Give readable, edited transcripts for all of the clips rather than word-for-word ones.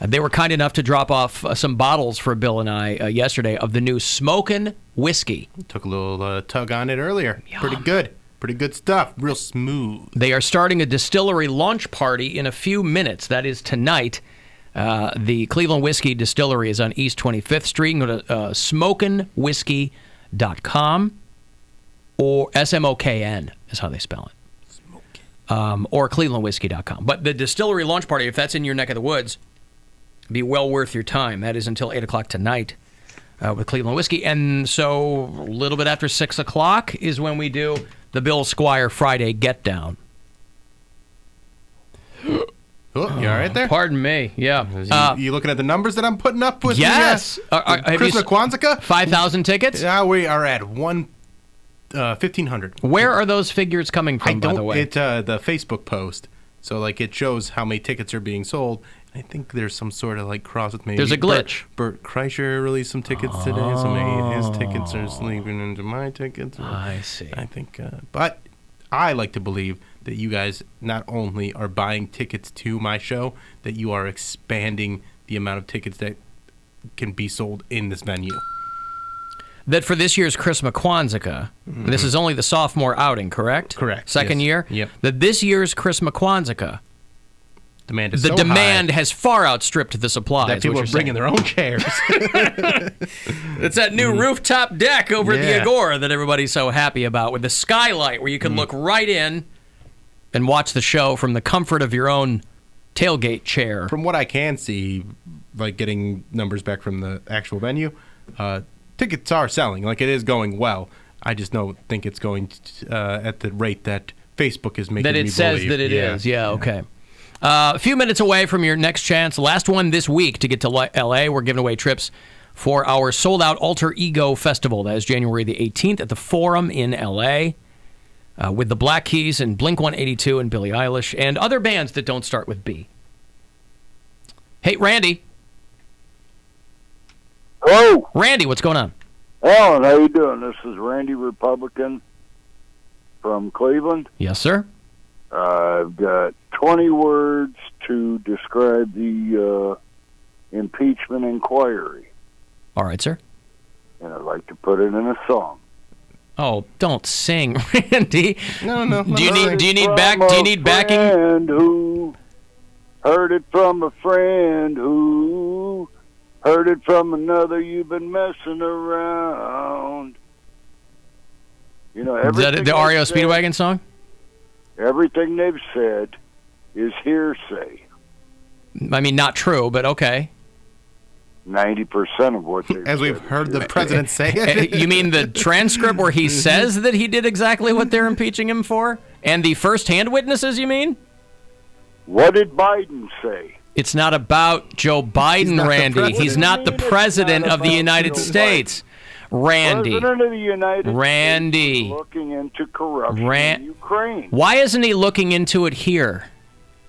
They were kind enough to drop off some bottles for Bill and I yesterday of the new Smokin' Whiskey. Took a little tug on it earlier. Yum. Pretty good. Pretty good stuff. Real smooth. They are starting a distillery launch party in a few minutes. That is tonight. The Cleveland Whiskey Distillery is on East 25th Street. You can go to smokinwhiskey.com, or SMOKN is how they spell it. Or clevelandwhiskey.com. But the distillery launch party, if that's in your neck of the woods, be well worth your time. That is until 8 o'clock tonight with Cleveland Whiskey. And so a little bit after 6 o'clock is when we do the Bill Squire Friday Get Down. Oh, you all right there? Pardon me. Yeah. You looking at the numbers that I'm putting up with? Yes. Christmas Kwanzaa? 5,000 tickets? Yeah, we are at 1,500. Where are those figures coming from, by the way? It's the Facebook post. So, like, it shows how many tickets are being sold. I think there's some sort of, like, cross with maybe... There's a glitch. Bert Kreischer released some tickets today, so maybe his tickets are sleeping into my tickets. I see. I think... but I like to believe that you guys not only are buying tickets to my show, that you are expanding the amount of tickets that can be sold in this venue. That for this year's Christmas Kwanzaa, this is only the sophomore outing, correct? Correct. Second yes. year? Yep. That this year's Christmas Kwanzaa, Demand is the so demand high has far outstripped the supply. that people are bringing their own chairs. It's that new rooftop deck over at the Yeah. Agora that everybody's so happy about, with the skylight where you can look right in and watch the show from the comfort of your own tailgate chair. From what I can see, like getting numbers back from the actual venue, tickets are selling. Like, it is going well. I just don't think it's going at the rate that Facebook is making me believe. That it says that it is. Yeah, okay. A few minutes away from your next chance. Last one this week to get to L.A. We're giving away trips for our sold-out Alter Ego Festival. That is January the 18th at the Forum in L.A. With the Black Keys and Blink-182 and Billie Eilish and other bands that don't start with B. Hey, Randy. Hello. Randy, what's going on? Alan, how you doing? This is Randy Republican from Cleveland. Yes, sir. I've got 20 words to describe the impeachment inquiry, All right, sir. and I'd like to put it in a song. Oh, don't sing, Randy. No. Do you need From backing? A friend who heard it from a friend who heard it from another. You've been messing around. You know, Is that everything the REO they've said- Speedwagon song? Everything they've said is hearsay. I mean, not true, but okay. 90% of what they've As we've said is heard the hearsay. president say it. You mean the transcript where he says that he did exactly what they're impeaching him for? And the first-hand witnesses, you mean? What did Biden say? It's not about Joe Biden, not the Randy. president. He's not the It's president not of the about United Joe States. Randy. President of the United Randy. States is looking into corruption in Ukraine. Why isn't he looking into it here?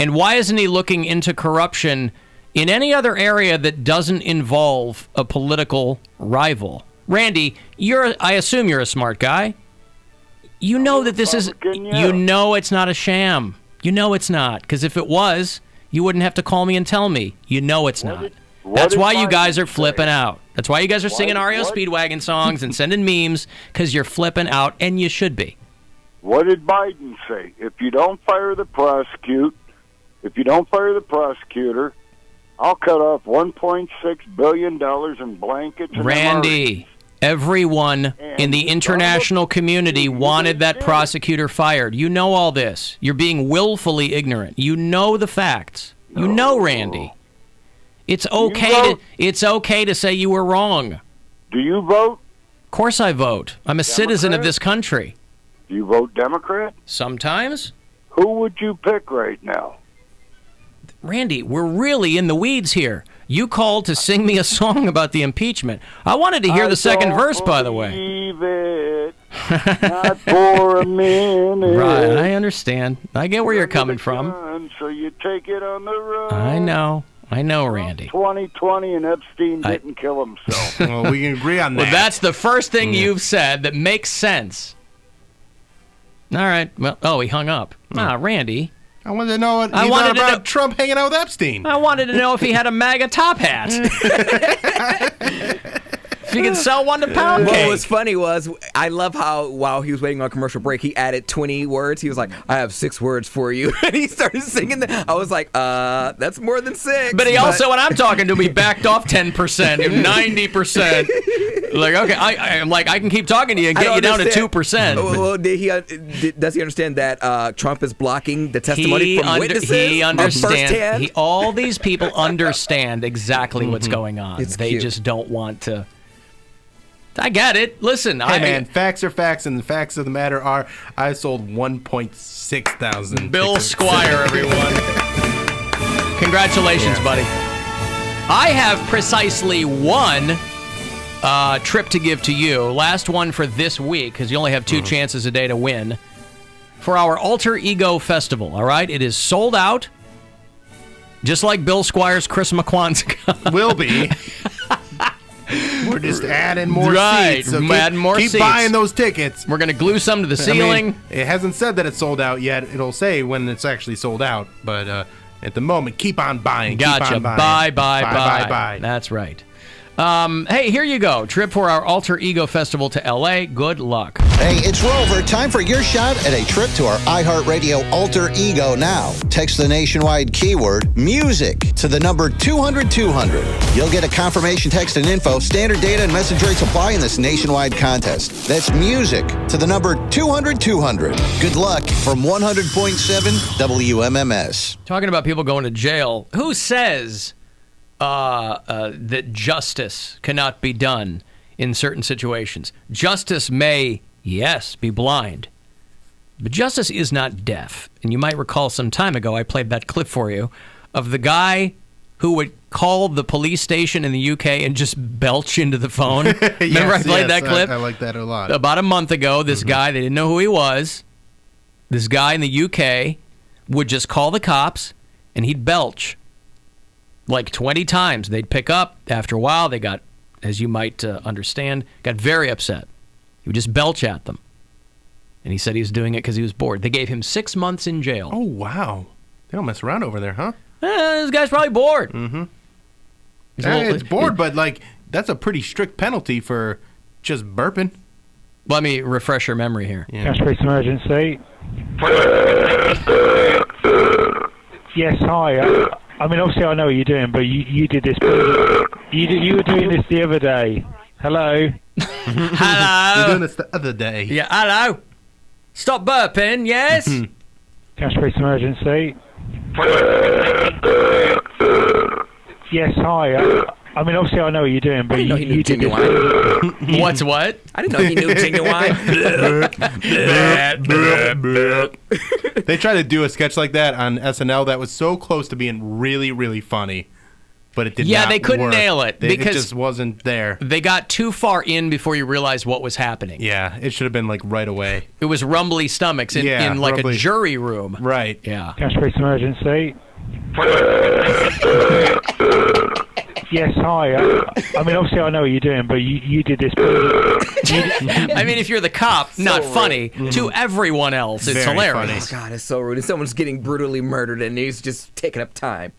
And why isn't he looking into corruption in any other area that doesn't involve a political rival? Randy, I assume you're a smart guy. You know that this is, Republican, yeah. you know it's not a sham. You know it's not, because if it was, you wouldn't have to call me and tell me. You know it's not. What That's did why you Biden guys are say? flipping out. That's why you guys are singing REO what? Speedwagon songs and sending memes, because you're flipping out, and you should be. What did Biden say? If you don't fire the prosecutor, I'll cut off $1.6 billion in blankets and Randy, everyone in the international community wanted that prosecutor fired. You know all this. You're being willfully ignorant. You know the facts. You know, Randy. It's okay to say you were wrong. Do you vote? Of course I vote. I'm a citizen of Democrat? this country. Do you vote Democrat? Sometimes. Who would you pick right now? Randy, we're really in the weeds here. You called to sing me a song about the impeachment. I wanted to hear the second verse, by the way. Believe it. Not for a minute. Right, I understand. I get where you're coming from. Gun, so you take it on the road. I know, Randy. 2020 and Epstein didn't kill himself. Well, we can agree on that. Well, that's the first thing you've said that makes sense. All right. Well, he hung up. Randy. I wanted to know what I he wanted thought to about know- Trump hanging out with Epstein. I wanted to know if he had a MAGA top hat. If you could sell one to Poundcake. What was funny was, I love how while he was waiting on commercial break, he added 20 words. He was like, I have 6 words for you. And he started singing that. I was like, that's more than 6. But he also, when I'm talking to him, he backed off 10%, 90%. Like, okay, I'm like, I can keep talking to you and get you down to 2%. Well, does he understand that Trump is blocking the testimony from witnesses? He understands. Firsthand? All these people understand exactly what's going on. It's they cute. just don't want to. I get it. Listen, Hey, man, facts are facts, and the facts of the matter are I sold 1.6 thousand. Bill tickets. Squire, everyone. Congratulations, buddy. I have precisely one trip to give to you. Last one for this week, because you only have 2 chances a day to win. For our Alter Ego Festival, all right? It is sold out, just like Bill Squire's Christmas Kwanzaa. Will be. We're just adding more Right, seats. So adding more keep seats. buying those tickets. We're going to glue some to the ceiling. I mean, it hasn't said that it's sold out yet. It'll say when it's actually sold out. But at the moment, keep on buying. Gotcha. Keep on buying. Bye. That's right. Hey, here you go. Trip for our Alter Ego Festival to L.A. Good luck. Hey, it's Rover. Time for your shot at a trip to our iHeartRadio Alter Ego now. Text the nationwide keyword music to the number 200-200. You'll get a confirmation text and info. Standard data and message rates apply in this nationwide contest. That's music to the number 200-200. Good luck from 100.7 WMMS. Talking about people going to jail, who says that justice cannot be done in certain situations? Justice may, yes, be blind, but justice is not deaf. And you might recall some time ago, I played that clip for you of the guy who would call the police station in the UK and just belch into the phone. Remember I played that clip? I like that a lot. About a month ago, this guy, they didn't know who he was. This guy in the UK would just call the cops and he'd belch like 20 times. They'd pick up. After a while, they got, as you might understand, got very upset. He would just belch at them. And he said he was doing it because he was bored. They gave him 6 months in jail. Oh, wow. They don't mess around over there, huh? This guy's probably bored. Mm-hmm. It's bored, but like that's a pretty strict penalty for just burping. Let me refresh your memory here. Yeah. Cash police emergency. Yes, hi. I mean, obviously, I know what you're doing, but you did this. You were doing this the other day. Hello. Hello. You're doing this the other day. Yeah, hello. Stop burping, yes? Cash police emergency. Yes, hi. I mean, obviously, I know what you're doing, but I didn't know he knew you did this. genuine. What's what? I didn't know he knew genuine. They tried to do a sketch like that on SNL that was so close to being really, really funny, but it did not Yeah, they couldn't work. nail it It because just wasn't there. they got too far in before you realized what was happening. Yeah, it should have been like right away. It was rumbly stomachs in, Yeah, in like rumbly. a jury room. Right. Yeah. Cash police emergency. Yes, hi. I mean, obviously, I know what you're doing, but you did this. I mean, if you're the cop, not rude. funny. To everyone else, it's Very hilarious. God, it's so rude. And someone's getting brutally murdered and he's just taking up time.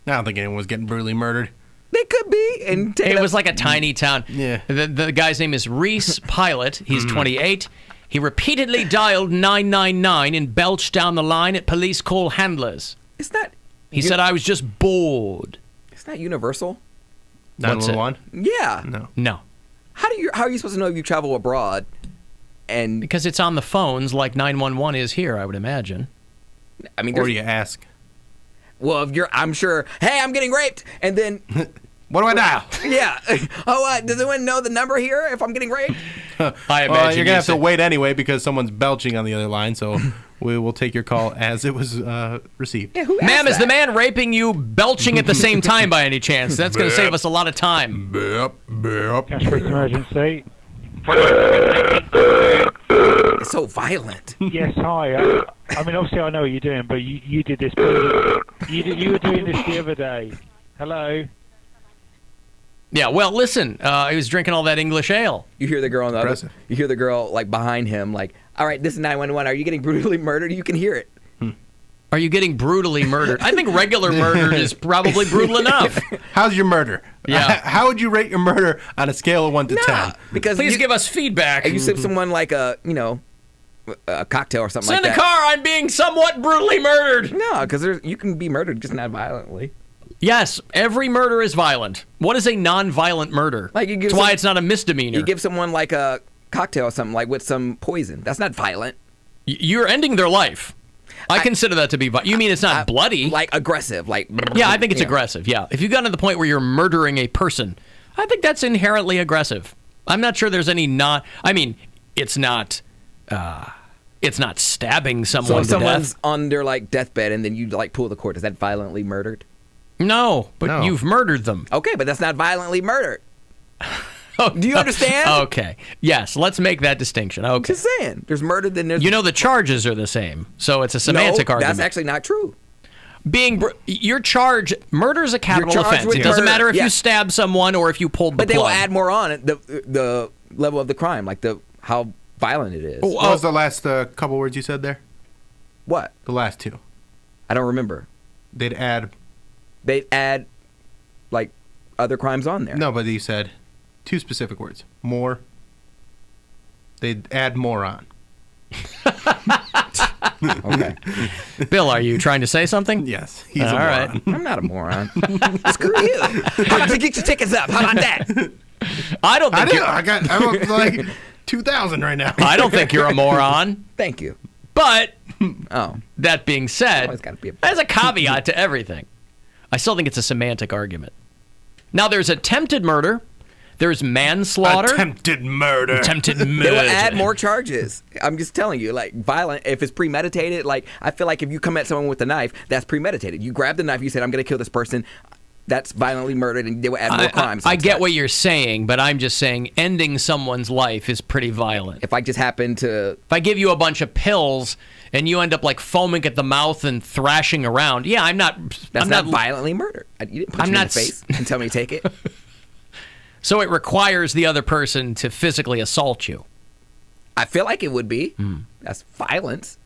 I don't think anyone was getting brutally murdered. They could be. And taking It up- was like a tiny town. Yeah. The guy's name is Reese Pilot. He's 28. He repeatedly dialed 999 and belched down the line at police call handlers. It's not. He said, I was just bored. It's not universal. What's it? 911? Yeah. No. No. How are you supposed to know if you travel abroad? And Because it's on the phones like 911 is here, I would imagine. I mean, Or there's- you ask, well, if I'm sure. Hey, I'm getting raped, and then what do I dial? yeah. Oh, does anyone know the number here if I'm getting raped? I Well, imagine you're going to have to said- wait anyway because someone's belching on the other line, so we will take your call as it was received. Yeah, who asked Ma'am, is the that? man raping you belching at the same time by any chance? That's going to save us a lot of time. Burp, burp. Cash police emergency. It's so violent. Yes, hi. I mean, obviously, I know what you're doing, but you did this. You were doing this the other day. Hello. Yeah, well, listen, he was drinking all that English ale. You hear the girl on the other, Impressive. you hear the girl like behind him, like, all right, this is 911. Are you getting brutally murdered? You can hear it. Are you getting brutally murdered? I think regular murder is probably brutal enough. How's your murder? Yeah. How would you rate your murder on a scale of 1 to 10? Because Please give us feedback. You sip someone like a cocktail or something Send like a that. car. I'm being somewhat brutally murdered. No, because you can be murdered, just not violently. Yes, every murder is violent. What is a non-violent murder? Like you give That's why it's not a misdemeanor. You give someone like a cocktail or something, like with some poison. That's not violent. You're ending their life. I consider that to be violent. You mean it's not bloody? Like aggressive. Like yeah, I think it's aggressive. Yeah, if you've gotten to the point where you're murdering a person, I think that's inherently aggressive. I'm not sure there's any not. I mean, it's not stabbing someone So if to someone's death. on their like deathbed and then you like pull the cord, is that violently murdered? No, but No. you've murdered them. Okay, but that's not violently murdered. Do you understand? Okay. Yes, let's make that distinction. Okay. Just saying. There's murder, then there's... You know the charges are the same, so it's a semantic argument. that's actually not true. Your charge, murder is a capital You're charged offense. with It doesn't murder, matter if you yes. stab someone or if you pulled the But they will plug. add more on it, the level of the crime, like how violent it is. What was the last couple words you said there? What? The last two. I don't remember. They'd add... They add, like, other crimes on there. No, but you said 2 specific words. More. They'd add more on. Okay. Bill, are you trying to say something? Yes, he's All a right. moron. I'm not a moron. Screw you. Get your tickets up. How about that? I don't think I'm up to like 2,000 right now. I don't think you're a moron. Thank you. But Oh. that being said, Always gotta be a- there's a caveat to everything. I still think it's a semantic argument. Now, there's attempted murder. There's manslaughter. Attempted murder. Attempted They murder. will add more charges. I'm just telling you, like, violent, if it's premeditated, like, I feel like if you come at someone with a knife, that's premeditated. You grab the knife, you said, I'm going to kill this person. That's violently murdered, and they will add more crimes. I get what you're saying, but I'm just saying ending someone's life is pretty violent. If I just happen to... If I give you a bunch of pills and you end up like foaming at the mouth and thrashing around, yeah, I'm not. That's I'm not violently murdered. You didn't punch I'm me in not the face and tell me to take it. So it requires the other person to physically assault you. I feel like it would be. That's violence.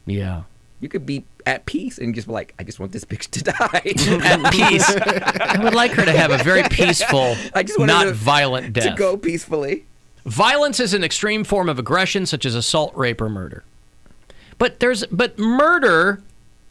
Yeah. You could be at peace and just be like, I just want this bitch to die. At peace. I would like her to have a very peaceful, I just want her not to- violent death. to go peacefully. Violence is an extreme form of aggression, such as assault, rape, or murder. But murder,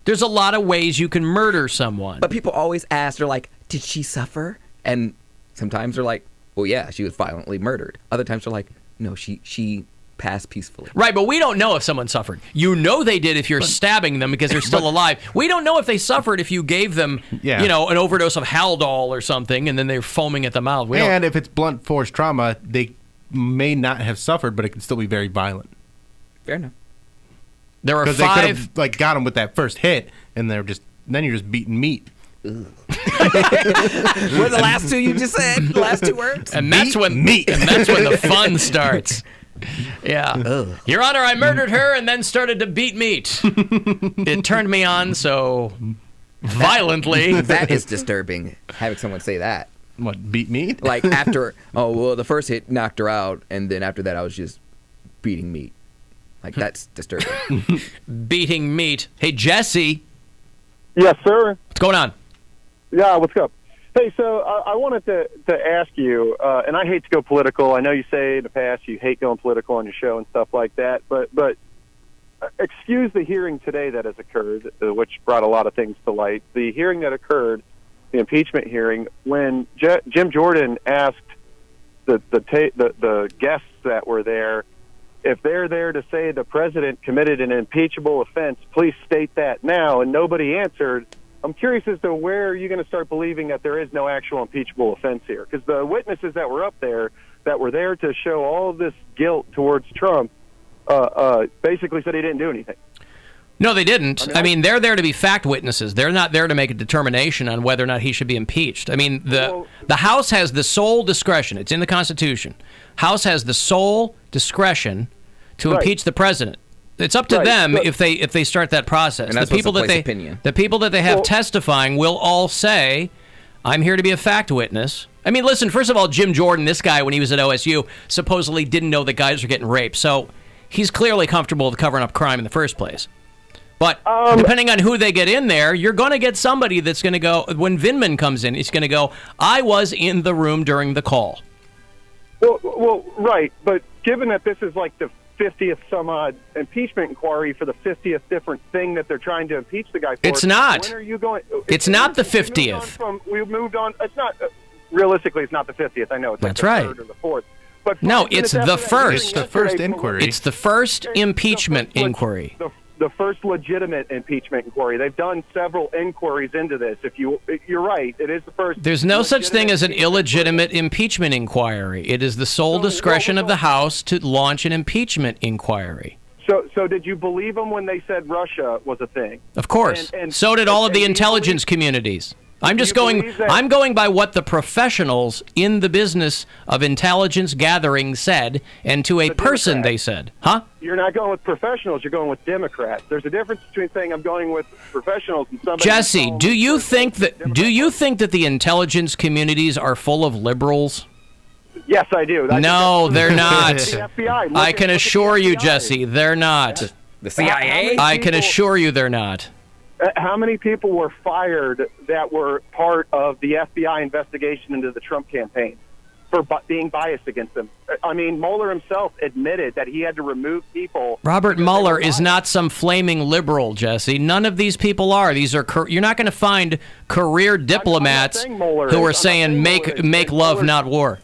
there's a lot of ways you can murder someone. But people always ask, they're like, did she suffer? And sometimes they're like, well, yeah, she was violently murdered. Other times they're like, no, she passed peacefully. Right, but we don't know if someone suffered. You know they did if you're stabbing them because they're still alive. We don't know if they suffered if you gave them, Yeah. an overdose of Haldol or something, and then they're foaming at the mouth. We don't- And if it's blunt force trauma, they may not have suffered, but it can still be very violent. Fair enough. There are Because they could 5. have like got them with that first hit, and then you're just beating meat. What are the last two you just said? The last 2 words? And that's when the fun starts. Yeah. Your Honor, I murdered her and then started to beat meat. It turned me on so violently. That is disturbing, having someone say that. What, beat meat? Like after, the first hit knocked her out, and then after that I was just beating meat. Like, that's disturbing. Beating meat. Hey, Jesse, Yes, sir. what's going on? Yeah, what's up? Hey, so I wanted to ask you, and I hate to go political. I know you say in the past you hate going political on your show and stuff like that, but excuse the hearing today that has occurred, which brought a lot of things to light. The hearing that occurred, the impeachment hearing, when Jim Jordan asked the guests that were there, if they're there to say the president committed an impeachable offense, please state that now, and nobody answered. I'm curious as to where you're going to start believing that there is no actual impeachable offense here, because the witnesses that were up there, that were there to show all of this guilt towards Trump, basically said he didn't do anything. No, they didn't. I mean, they're there to be fact witnesses. They're not there to make a determination on whether or not he should be impeached. I mean, the House has the sole discretion. It's in the Constitution. House has the sole discretion to impeach the president. It's up to them if they start that process. And that's the people supposed to that place opinion. the people that they have testifying will all say, "I'm here to be a fact witness." I mean, listen. First of all, Jim Jordan, this guy, when he was at OSU, supposedly didn't know that guys were getting raped. So he's clearly comfortable with covering up crime in the first place. But depending on who they get in there, you're going to get somebody that's going to go, when Vindman comes in, he's going to go, I was in the room during the call. Well, right. But given that this is like the 50th some odd impeachment inquiry for the 50th different thing that they're trying to impeach the guy for. It's not. When are you going? It's not the 50th. We moved on. It's not. Realistically, it's not the 50th. I know. It's like That's the right. third or the fourth. But no, it's the first. It's the first inquiry. It's the first impeachment inquiry. The first legitimate impeachment inquiry. They've done several inquiries into this. You're right, it is the first. There's no such thing as an illegitimate impeachment inquiry. It is the sole discretion of the House to launch an impeachment inquiry. So did you believe them when they said Russia was a thing? Of course. And so did all of the intelligence communities. I'm going by what the professionals in the business of intelligence gathering said, and to a person they said. Huh? You're not going with professionals, you're going with Democrats. There's a difference between saying I'm going with professionals and somebody. Jesse, do you think that the intelligence communities are full of liberals? Yes, I do. No, they're not. The FBI. I can assure you, Jesse, they're not. The CIA? I can assure you they're not. How many people were fired that were part of the FBI investigation into the Trump campaign for being biased against them? I mean, Mueller himself admitted that he had to remove people. Robert Mueller is not some flaming liberal, Jesse. None of these people are. These are you're not going to find career diplomats who are saying make love, not war.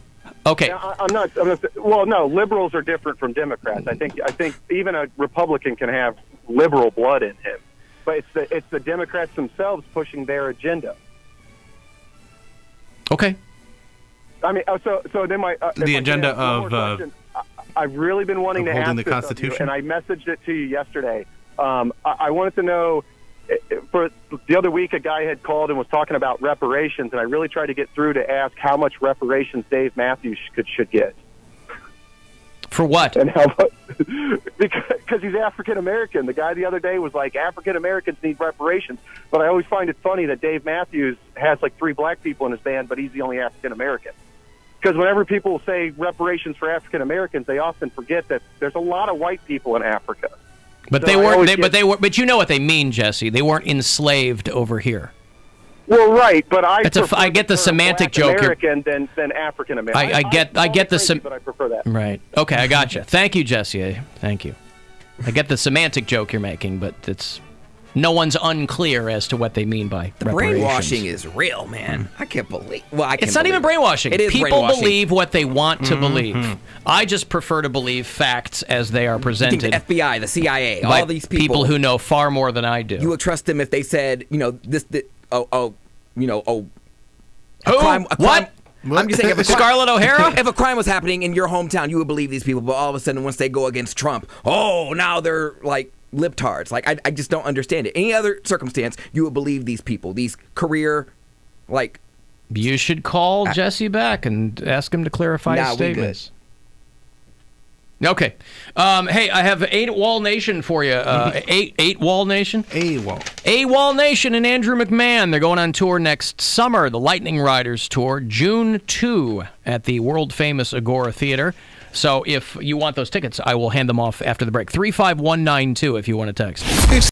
Okay. I'm not. Well, no, liberals are different from Democrats. I think even a Republican can have liberal blood in him. But it's the Democrats themselves pushing their agenda. Okay. I mean, so then the agenda of I've really been wanting to ask the this Constitution, of you, and I messaged it to you yesterday. I wanted to know. For the other week, a guy had called and was talking about reparations, and I really tried to get through to ask how much reparations Dave Matthews should get. For what? And how much? Because he's African American. The guy the other day was like, African Americans need reparations. But I always find it funny that Dave Matthews has like 3 black people in his band, but he's the only African American. Because whenever people say reparations for African Americans, they often forget that there's a lot of white people in Africa. But they you know what they mean, Jesse. They weren't enslaved over here. Well, right, but I get the semantic joke here. American than African American. I get the but I prefer that. Right. Okay, I gotcha. Thank you, Jesse. Thank you. I get the semantic joke you're making, but it's no one's unclear as to what they mean by the reparations. Brainwashing is real, man. I can't believe. Well, I can't. It's not even brainwashing. It is People brainwashing. believe what they want to believe. I just prefer to believe facts as they are presented. You think the FBI, the CIA, by all these people who know far more than I do. You would trust them if they said, Who? Crime, what? I'm just saying, Scarlett O'Hara? If a crime was happening in your hometown, you would believe these people. But all of a sudden, once they go against Trump, now they're like libtards. Like I just don't understand it. Any other circumstance, you would believe these people, these career, like. You should call Jesse back and ask him to clarify his statements. Okay. Hey, I have 8 Wall Nation for you. 8 Wall Nation? A-Wall Nation and Andrew McMahon. They're going on tour next summer, the Lightning Riders Tour, June 2 at the world-famous Agora Theater. So if you want those tickets, I will hand them off after the break. 35192 if you want to text.